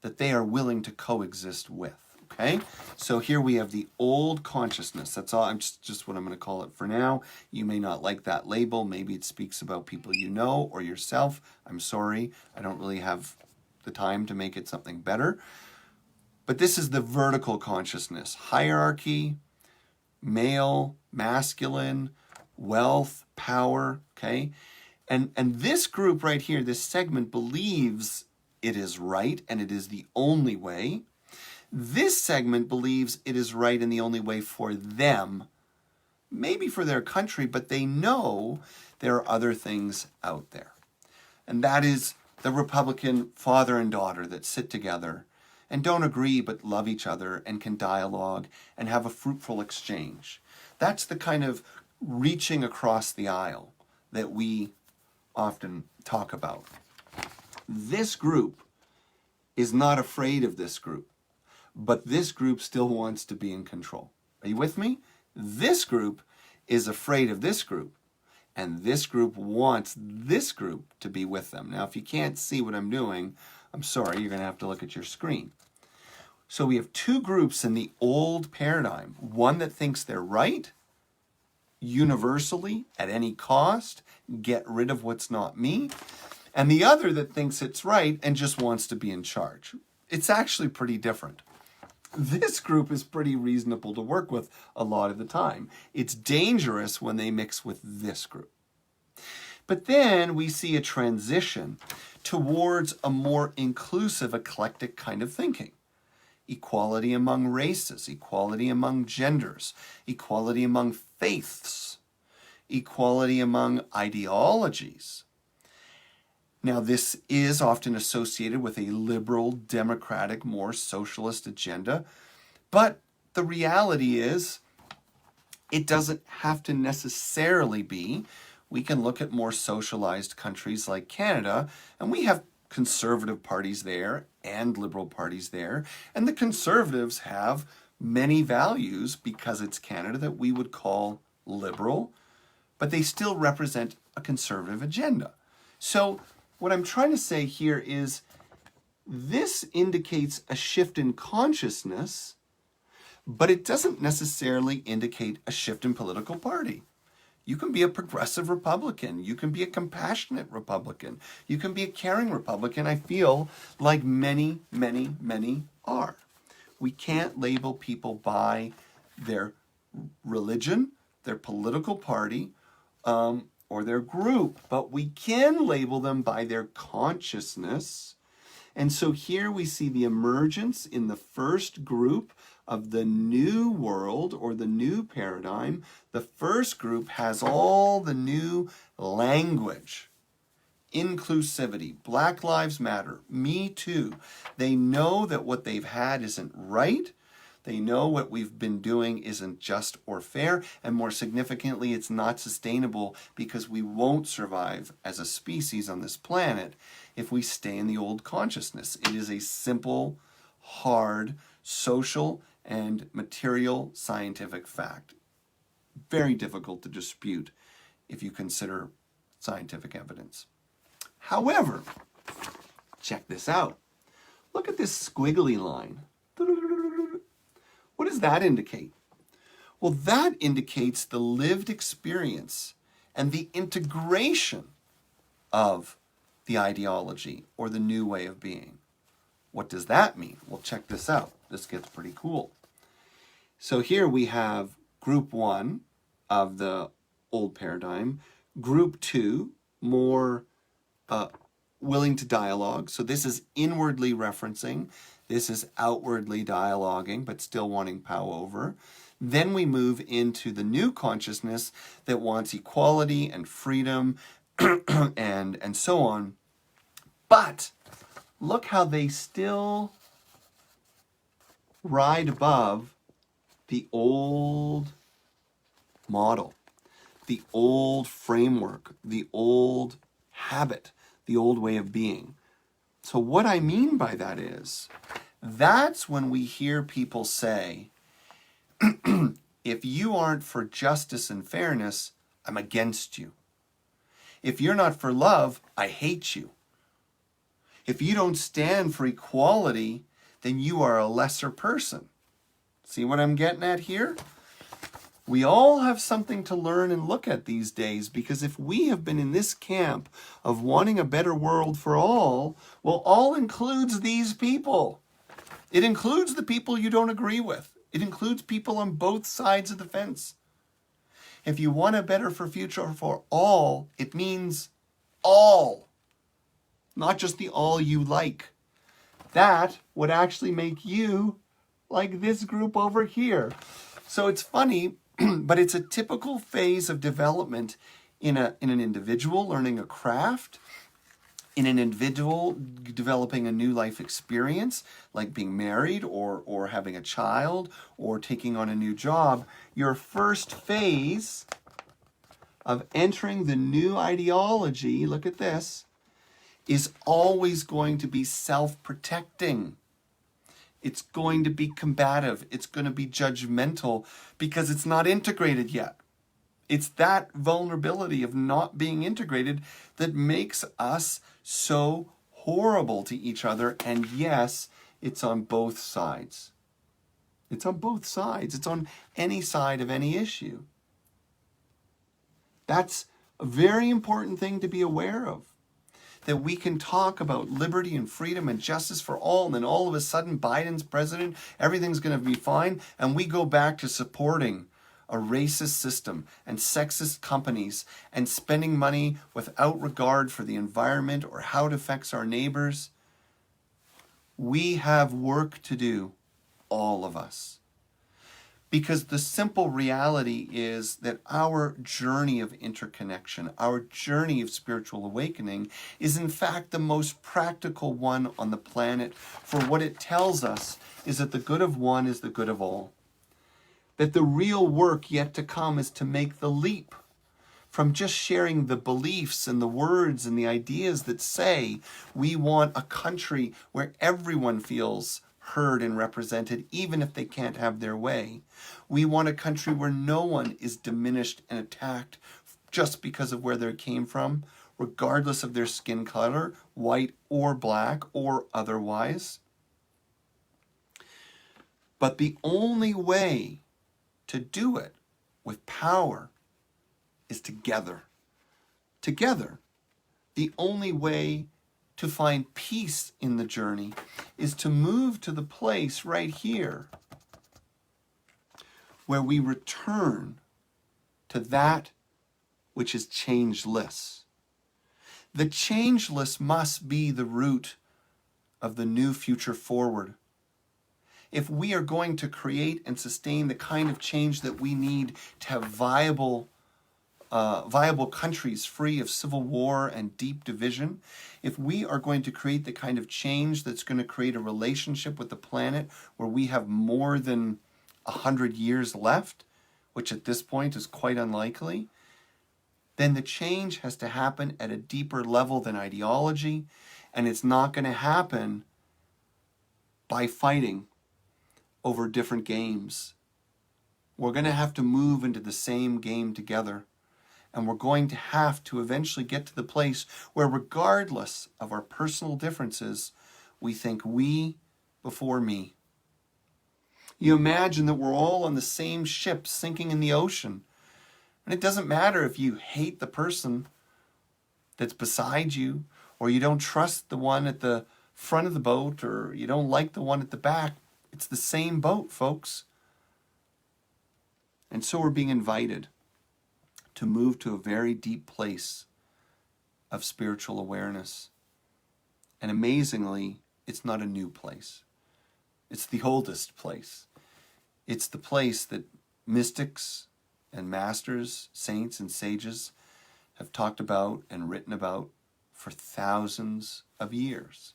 Speaker 1: that they are willing to coexist with. Okay? So here we have the old consciousness. That's all. I'm just what I'm going to call it for now. You may not like that label. Maybe it speaks about people you know or yourself. I'm sorry. I don't really have the time to make it something better. But this is the vertical consciousness. Hierarchy, male, masculine, wealth, power, okay? And this group right here, this segment, believes it is right and it is the only way. This segment believes it is right and the only way for them, maybe for their country, but they know there are other things out there. And that is the Republican father and daughter that sit together and don't agree but love each other and can dialogue and have a fruitful exchange. That's the kind of reaching across the aisle that we often talk about. This group is not afraid of this group, but this group still wants to be in control. Are you with me? This group is afraid of this group, and this group wants this group to be with them. Now, if you can't see what I'm doing, I'm sorry, you're going to have to look at your screen. So we have two groups in the old paradigm. One that thinks they're right, universally, at any cost, get rid of what's not me, and the other that thinks it's right and just wants to be in charge. It's actually pretty different. This group is pretty reasonable to work with a lot of the time. It's dangerous when they mix with this group. But then we see a transition towards a more inclusive, eclectic kind of thinking. Equality among races, equality among genders, equality among faiths, equality among ideologies. Now, this is often associated with a liberal, democratic, more socialist agenda, but the reality is it doesn't have to necessarily be. We can look at more socialized countries like Canada, and we have conservative parties there and liberal parties there, and the conservatives have many values because it's Canada that we would call liberal, but they still represent a conservative agenda. So what I'm trying to say here is this indicates a shift in consciousness, but it doesn't necessarily indicate a shift in political party. You can be a progressive Republican. You can be a compassionate Republican. You can be a caring Republican. I feel like many, many, many are. We can't label people by their religion, their political party, or their group, but we can label them by their consciousness. And so here we see the emergence in the first group of the new world or the new paradigm. The first group has all the new language, inclusivity, Black Lives Matter, Me Too. They know that what they've had isn't right. They know what we've been doing isn't just or fair, and more significantly, it's not sustainable because we won't survive as a species on this planet if we stay in the old consciousness. It is a simple, hard, social, and material scientific fact. Very difficult to dispute if you consider scientific evidence. However, check this out. Look at this squiggly line. What does that indicate? Well, that indicates the lived experience and the integration of the ideology or the new way of being. What does that mean? Well, check this out. This gets pretty cool. So here we have group 1 of the old paradigm, group 2, more willing to dialogue. So this is inwardly referencing. This is outwardly dialoguing, but still wanting power over. Then we move into the new consciousness that wants equality and freedom and so on. But look how they still ride above the old model, the old framework, the old habit, the old way of being. So what I mean by that is, that's when we hear people say, if you aren't for justice and fairness, I'm against you. If you're not for love, I hate you. If you don't stand for equality, then you are a lesser person. See what I'm getting at here? We all have something to learn and look at these days, because if we have been in this camp of wanting a better world for all, well, all includes these people. It includes the people you don't agree with. It includes people on both sides of the fence. If you want a better future for all, it means all, not just the all you like. That would actually make you like this group over here. So it's funny, but it's a typical phase of development in an individual learning a craft, in an individual developing a new life experience, like being married or having a child or taking on a new job. Your first phase of entering the new ideology, look at this, is always going to be self-protecting. It's going to be combative. It's going to be judgmental because it's not integrated yet. It's that vulnerability of not being integrated that makes us so horrible to each other. And yes, it's on both sides. It's on both sides. It's on any side of any issue. That's a very important thing to be aware of. That we can talk about liberty and freedom and justice for all, and then all of a sudden Biden's president, everything's going to be fine, and we go back to supporting a racist system and sexist companies and spending money without regard for the environment or how it affects our neighbors. We have work to do, all of us. Because the simple reality is that our journey of interconnection, our journey of spiritual awakening, is in fact the most practical one on the planet. For what it tells us is that the good of one is the good of all. That the real work yet to come is to make the leap from just sharing the beliefs and the words and the ideas that say we want a country where everyone feels heard and represented, even if they can't have their way. We want a country where no one is diminished and attacked just because of where they came from, regardless of their skin color, white or black or otherwise. But the only way to do it with power is together. Together. The only way to find peace in the journey is to move to the place right here where we return to that which is changeless. The changeless must be the root of the new future forward. If we are going to create and sustain the kind of change that we need to have viable viable countries free of civil war and deep division, if we are going to create the kind of change that's going to create a relationship with the planet where we have more than 100 years left, which at this point is quite unlikely, then the change has to happen at a deeper level than ideology, and it's not going to happen by fighting over different games. We're going to have to move into the same game together, and we're going to have to eventually get to the place where, regardless of our personal differences, we think we before me. You imagine that we're all on the same ship sinking in the ocean. And it doesn't matter if you hate the person that's beside you, or you don't trust the one at the front of the boat, or you don't like the one at the back. It's the same boat, folks. And so we're being invited to move to a very deep place of spiritual awareness. And amazingly, it's not a new place. It's the oldest place. It's the place that mystics and masters, saints and sages have talked about and written about for thousands of years.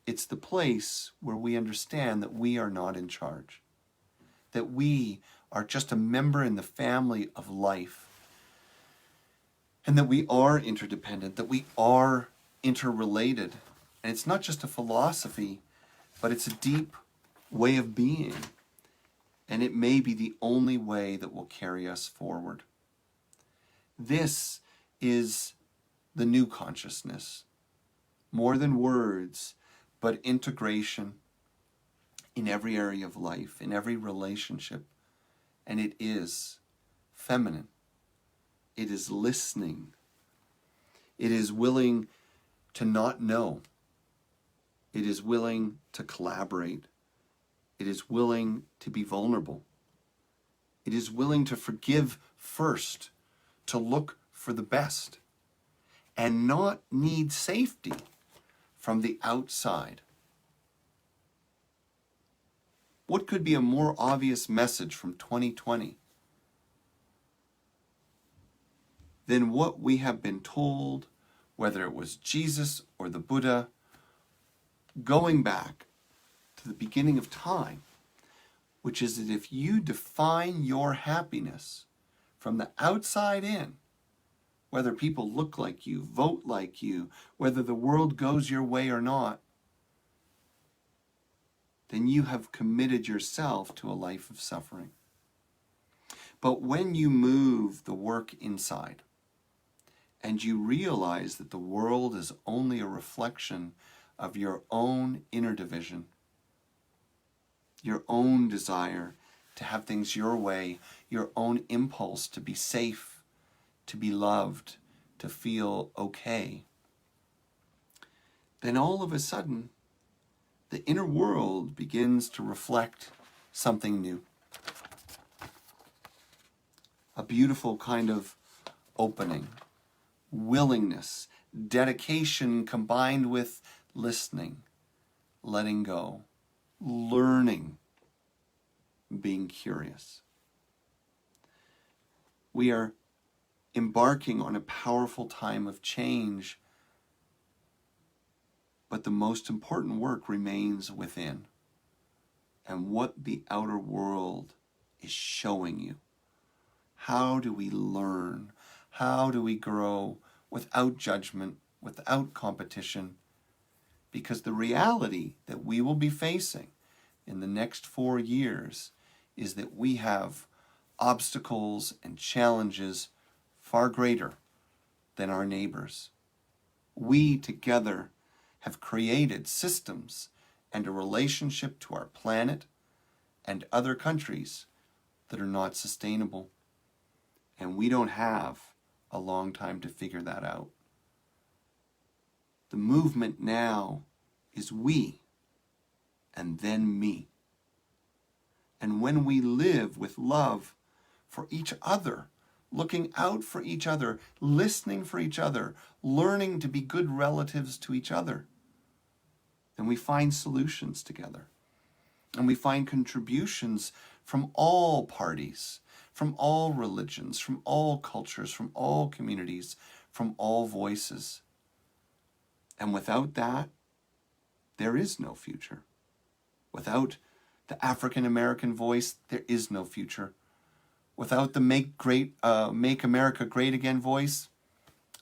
Speaker 1: It's the place where we understand that we are not in charge, that we are just a member in the family of life, and that we are interdependent, that we are interrelated. And it's not just a philosophy, but it's a deep way of being. And it may be the only way that will carry us forward. This is the new consciousness. More than words, but integration in every area of life, in every relationship. And it is feminine. It is listening. It is willing to not know. It is willing to collaborate. It is willing to be vulnerable. It is willing to forgive first, to look for the best, and not need safety from the outside. What could be a more obvious message from 2020 than what we have been told, whether it was Jesus or the Buddha, going back to the beginning of time, which is that if you define your happiness from the outside in, whether people look like you, vote like you, whether the world goes your way or not, then you have committed yourself to a life of suffering. But when you move the work inside, and you realize that the world is only a reflection of your own inner division, your own desire to have things your way, your own impulse to be safe, to be loved, to feel okay, then all of a sudden, the inner world begins to reflect something new. A beautiful kind of opening, willingness, dedication combined with listening, letting go, learning, being curious. We are embarking on a powerful time of change, but the most important work remains within, and what the outer world is showing you. How do we learn? How do we grow without judgment, without competition? Because the reality that we will be facing in the next 4 years is that we have obstacles and challenges far greater than our neighbors. We together have created systems and a relationship to our planet and other countries that are not sustainable. And we don't have a long time to figure that out. The movement now is we, and then me. And when we live with love for each other, looking out for each other, listening for each other, learning to be good relatives to each other, then we find solutions together. And we find contributions from all parties, from all religions, from all cultures, from all communities, from all voices. And without that, there is no future. Without the African American voice, there is no future. Without the Make America Great Again voice,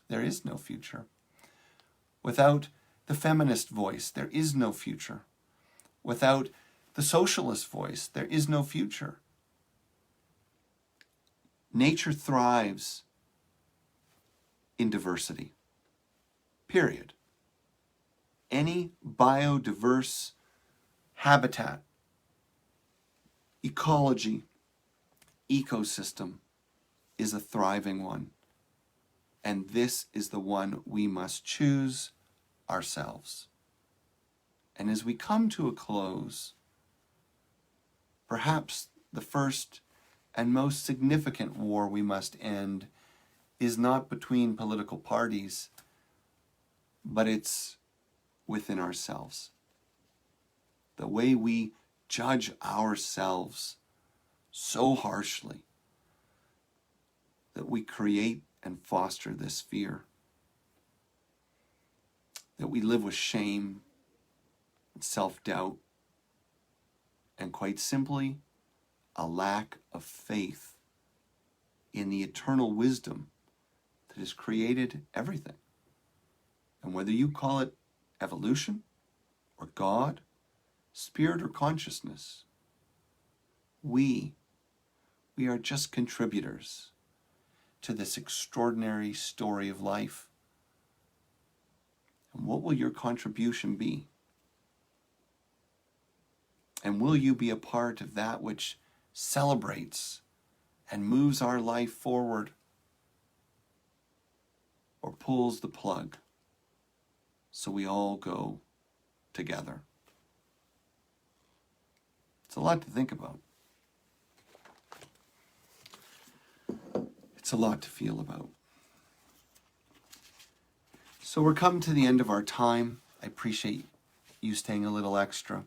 Speaker 1: there is no future. Without the feminist voice, there is no future. Without the socialist voice, there is no future. Nature thrives in diversity. Period. Any biodiverse habitat, ecology, ecosystem is a thriving one. And this is the one we must choose ourselves. And as we come to a close, perhaps the first and most significant war we must end is not between political parties, but it's within ourselves. The way we judge ourselves so harshly that we create and foster this fear, that we live with shame and self-doubt, and quite simply, a lack of faith in the eternal wisdom that has created everything. And whether you call it evolution or God, spirit or consciousness, we are just contributors to this extraordinary story of life. And what will your contribution be? And will you be a part of that which celebrates and moves our life forward, or pulls the plug so we all go together? It's a lot to think about. It's a lot to feel about. So we're coming to the end of our time. I appreciate you staying a little extra.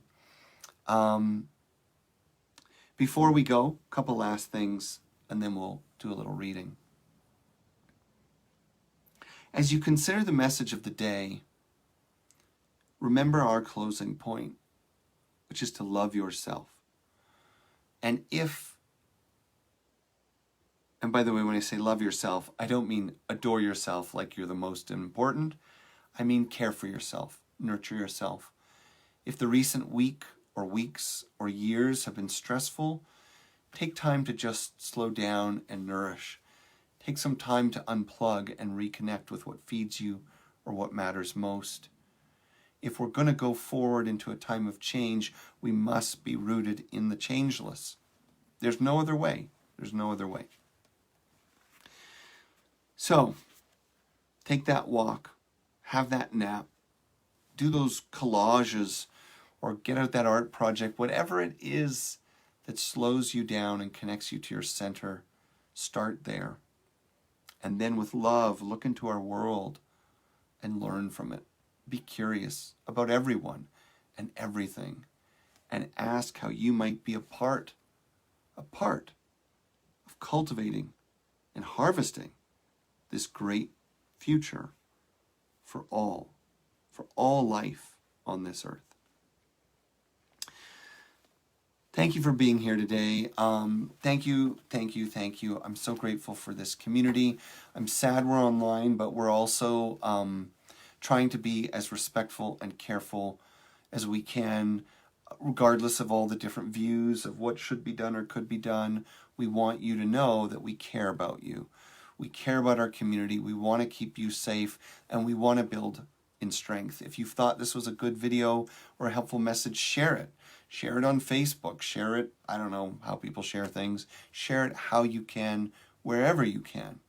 Speaker 1: Before we go, a couple last things, and then we'll do a little reading. As you consider the message of the day, remember our closing point, which is to love yourself. And by the way, when I say love yourself, I don't mean adore yourself like you're the most important. I mean care for yourself, nurture yourself. If the recent week or weeks or years have been stressful, take time to just slow down and nourish. Take some time to unplug and reconnect with what feeds you or what matters most. If we're going to go forward into a time of change, we must be rooted in the changeless. There's no other way. There's no other way. So, take that walk, have that nap, do those collages, or get out that art project, whatever it is that slows you down and connects you to your center, start there. And then with love, look into our world and learn from it. Be curious about everyone and everything, and ask how you might be a part of cultivating and harvesting this great future for all life on this earth. Thank you for being here today. Thank you. I'm so grateful for this community. I'm sad we're online, but we're also trying to be as respectful and careful as we can, regardless of all the different views of what should be done or could be done. We want you to know that we care about you. We care about our community. We want to keep you safe, and we want to build in strength. If you thought this was a good video or a helpful message, share it. Share it on Facebook. Share it, I don't know how people share things. Share it how you can, wherever you can.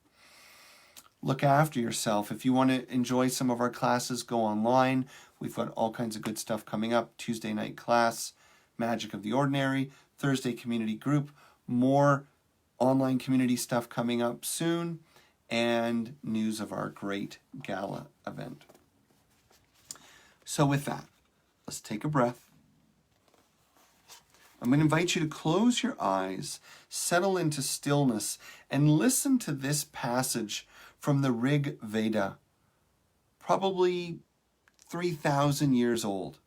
Speaker 1: Look after yourself. If you want to enjoy some of our classes, go online. We've got all kinds of good stuff coming up. Tuesday night class, Magic of the Ordinary. Thursday community group. More online community stuff coming up soon. And news of our great gala event. So with that, let's take a breath. I'm going to invite you to close your eyes, settle into stillness, and listen to this passage from the Rig Veda, probably 3,000 years old.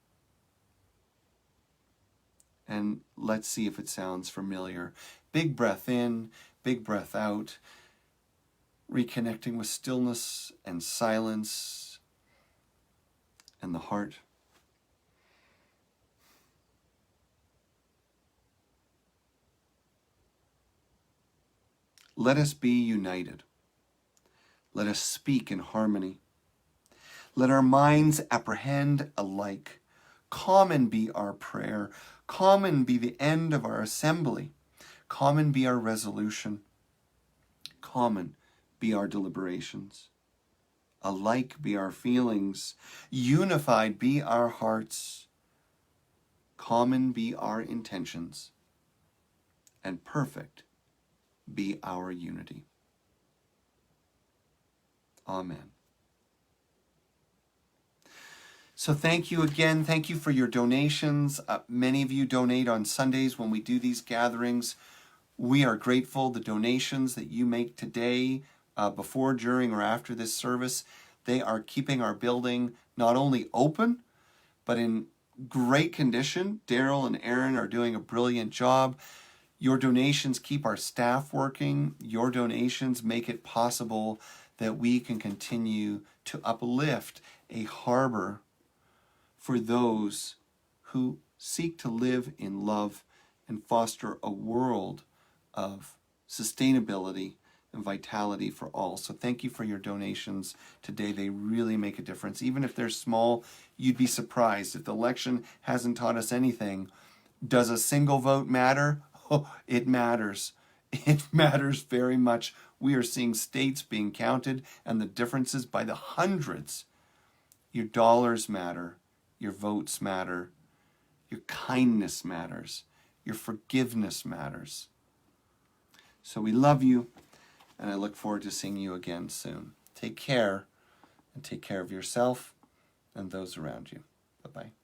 Speaker 1: And let's see if it sounds familiar. Big breath in, big breath out, reconnecting with stillness and silence and the heart. Let us be united. Let us speak in harmony. Let our minds apprehend alike. Common be our prayer. Common be the end of our assembly. Common be our resolution. Common be our deliberations. Alike be our feelings. Unified be our hearts. Common be our intentions. And perfect be our unity. Amen. So thank you again. Thank you for your donations. Many of you donate on Sundays when we do these gatherings. We are grateful. The donations that you make today, before, during, or after this service, they are keeping our building not only open, but in great condition. Daryl and Aaron are doing a brilliant job. Your donations keep our staff working. Your donations make it possible that we can continue to uplift a harbor for those who seek to live in love and foster a world of sustainability and vitality for all. So thank you for your donations today. They really make a difference. Even if they're small, you'd be surprised. If the election hasn't taught us anything, does a single vote matter? Oh, it matters. It matters very much. We are seeing states being counted and the differences by the hundreds. Your dollars matter. Your votes matter. Your kindness matters. Your forgiveness matters. So we love you, and I look forward to seeing you again soon. Take care, and take care of yourself and those around you. Bye-bye.